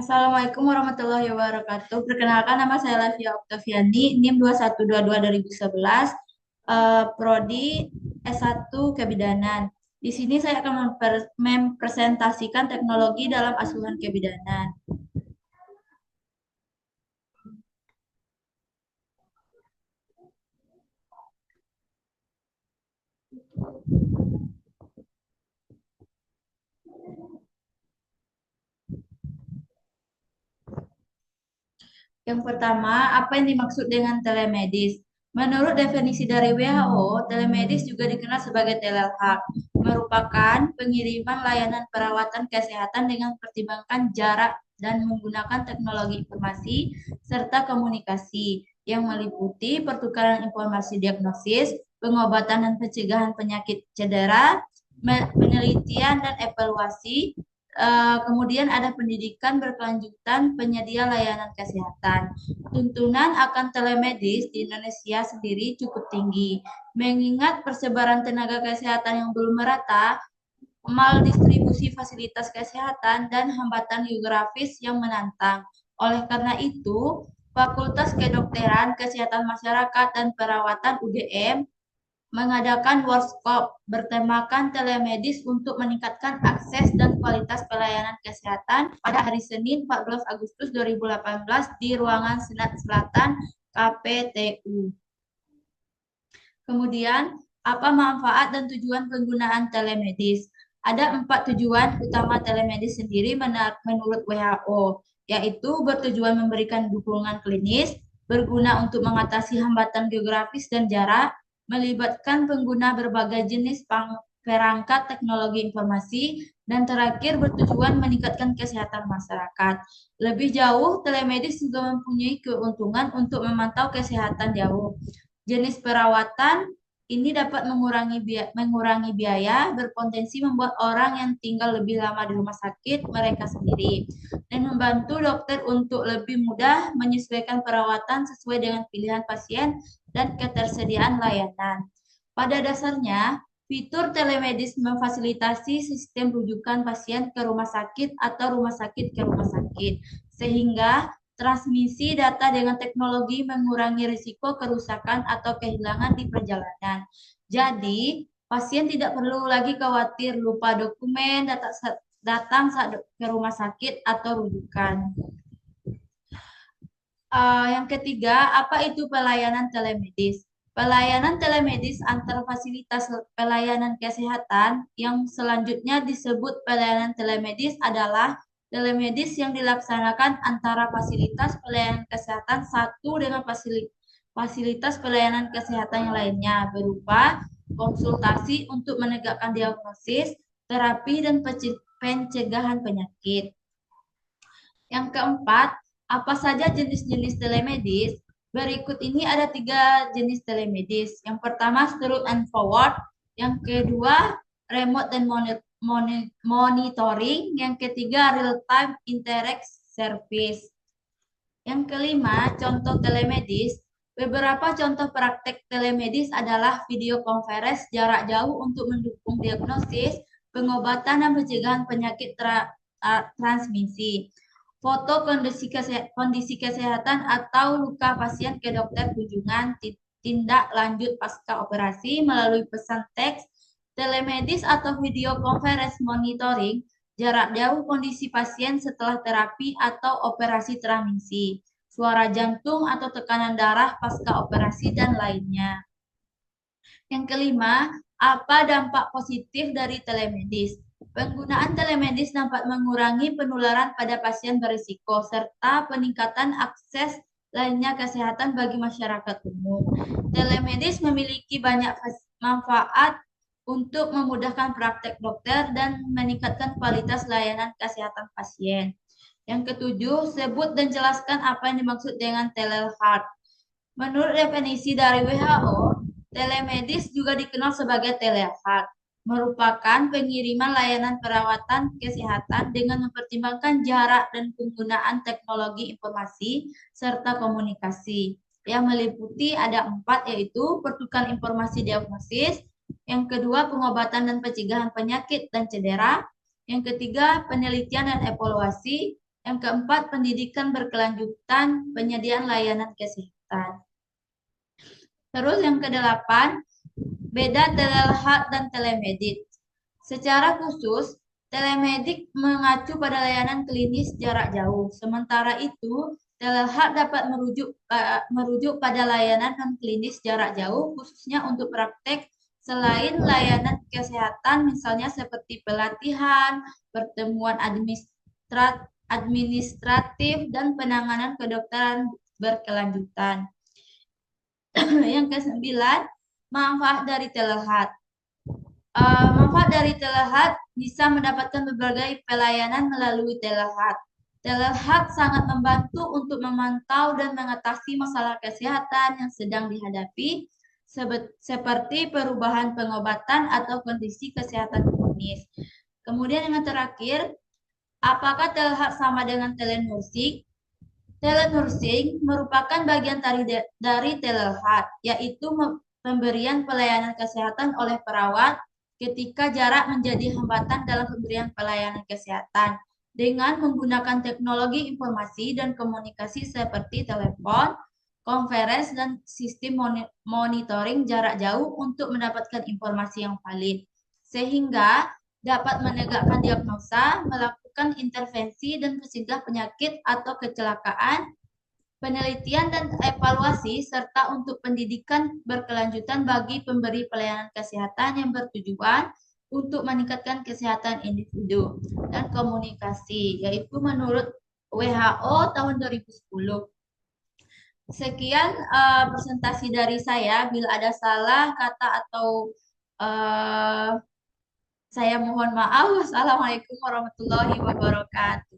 Assalamualaikum warahmatullahi wabarakatuh. Perkenalkan nama saya Lavia Oktaviani, NIM 2122 Prodi S1 Kebidanan. Di sini saya akan mempresentasikan teknologi dalam asuhan kebidanan. Yang pertama, apa yang dimaksud dengan telemedis? Menurut definisi dari WHO, telemedis juga dikenal sebagai telehealth, merupakan pengiriman layanan perawatan kesehatan dengan pertimbangan jarak dan menggunakan teknologi informasi serta komunikasi yang meliputi pertukaran informasi diagnosis, pengobatan dan pencegahan penyakit cedera, penelitian dan evaluasi. Kemudian ada pendidikan berkelanjutan penyedia layanan kesehatan. Tuntunan akan telemedis di Indonesia sendiri cukup tinggi, mengingat persebaran tenaga kesehatan yang belum merata, maldistribusi fasilitas kesehatan, dan hambatan geografis yang menantang. Oleh karena itu, Fakultas Kedokteran, Kesehatan Masyarakat, dan Perawatan UGM mengadakan workshop bertemakan telemedis untuk meningkatkan akses dan kualitas pelayanan kesehatan pada hari Senin 14 Agustus 2018 di ruangan Senat Selatan KPTU. Kemudian, apa manfaat dan tujuan penggunaan telemedis? Ada 4 tujuan utama telemedis sendiri menurut WHO, yaitu bertujuan memberikan dukungan klinis, berguna untuk mengatasi hambatan geografis dan jarak, melibatkan pengguna berbagai jenis perangkat teknologi informasi, dan terakhir bertujuan meningkatkan kesehatan masyarakat. Lebih jauh, telemedis juga mempunyai keuntungan untuk memantau kesehatan jauh. Jenis perawatan ini dapat mengurangi biaya, berpotensi membuat orang yang tinggal lebih lama di rumah sakit mereka sendiri, dan membantu dokter untuk lebih mudah menyesuaikan perawatan sesuai dengan pilihan pasien dan ketersediaan layanan. Pada dasarnya, fitur telemedis memfasilitasi sistem rujukan pasien ke rumah sakit atau rumah sakit ke rumah sakit, sehingga transmisi data dengan teknologi mengurangi risiko kerusakan atau kehilangan di perjalanan. Jadi, pasien tidak perlu lagi khawatir lupa dokumen, datang saat ke rumah sakit atau rujukan. Yang ketiga, apa itu pelayanan telemedis? Pelayanan telemedis antar fasilitas pelayanan kesehatan yang selanjutnya disebut pelayanan telemedis adalah telemedis yang dilaksanakan antara fasilitas pelayanan kesehatan satu dengan fasilitas pelayanan kesehatan yang lainnya berupa konsultasi untuk menegakkan diagnosis, terapi, dan pencegahan penyakit. Yang keempat, apa saja jenis-jenis telemedis? Berikut ini ada 3 jenis telemedis. Yang pertama, straight and forward. Yang kedua, remote dan monitoring. Yang ketiga, real-time interact service. Yang kelima, contoh telemedis. Beberapa contoh praktek telemedis adalah video conference jarak jauh untuk mendukung diagnosis, pengobatan, dan pencegahan penyakit transmisi. Foto kondisi kesehatan atau luka pasien ke dokter kunjungan, tindak lanjut pasca operasi melalui pesan teks, telemedis atau video conference monitoring, jarak jauh kondisi pasien setelah terapi atau operasi transmisi, suara jantung atau tekanan darah pasca operasi, dan lainnya. Yang kelima, apa dampak positif dari telemedis? Penggunaan telemedis dapat mengurangi penularan pada pasien berisiko serta peningkatan akses lainnya kesehatan bagi masyarakat umum. Telemedis memiliki banyak manfaat untuk memudahkan praktek dokter dan meningkatkan kualitas layanan kesehatan pasien. Yang ketujuh, sebut dan jelaskan apa yang dimaksud dengan telehealth. Menurut definisi dari WHO, telemedis juga dikenal sebagai telehealth, merupakan pengiriman layanan perawatan kesehatan dengan mempertimbangkan jarak dan penggunaan teknologi informasi serta komunikasi. Yang meliputi ada 4, yaitu pertukaran informasi diagnosis, yang kedua pengobatan dan pencegahan penyakit dan cedera, yang ketiga penelitian dan evaluasi, Yang keempat, pendidikan berkelanjutan, penyediaan layanan kesehatan. Terus yang kedelapan, beda telehealth dan telemedit. Secara khusus, telemedik mengacu pada layanan klinis jarak jauh. Sementara itu, telehealth dapat merujuk pada layanan non klinis jarak jauh, khususnya untuk praktek selain layanan kesehatan, misalnya seperti pelatihan, pertemuan administratif, dan penanganan kedokteran berkelanjutan. Yang kesembilan, manfaat dari telehealth. Manfaat dari telehealth bisa mendapatkan berbagai pelayanan melalui telehealth. Telehealth sangat membantu untuk memantau dan mengatasi masalah kesehatan yang sedang dihadapi, seperti perubahan pengobatan atau kondisi kesehatan kronis. Kemudian yang terakhir, apakah telehealth sama dengan telenursing? Telenursing merupakan bagian dari telehealth, yaitu pemberian pelayanan kesehatan oleh perawat ketika jarak menjadi hambatan dalam pemberian pelayanan kesehatan dengan menggunakan teknologi informasi dan komunikasi seperti telepon, konferensi, dan sistem monitoring jarak jauh untuk mendapatkan informasi yang valid, sehingga dapat menegakkan diagnosa, melakukan intervensi, dan mencegah penyakit atau kecelakaan, penelitian dan evaluasi, serta untuk pendidikan berkelanjutan bagi pemberi pelayanan kesehatan yang bertujuan untuk meningkatkan kesehatan individu dan komunikasi, yaitu menurut WHO tahun 2010. Sekian presentasi dari saya. Bila ada salah kata atau saya mohon maaf. Wassalamualaikum warahmatullahi wabarakatuh.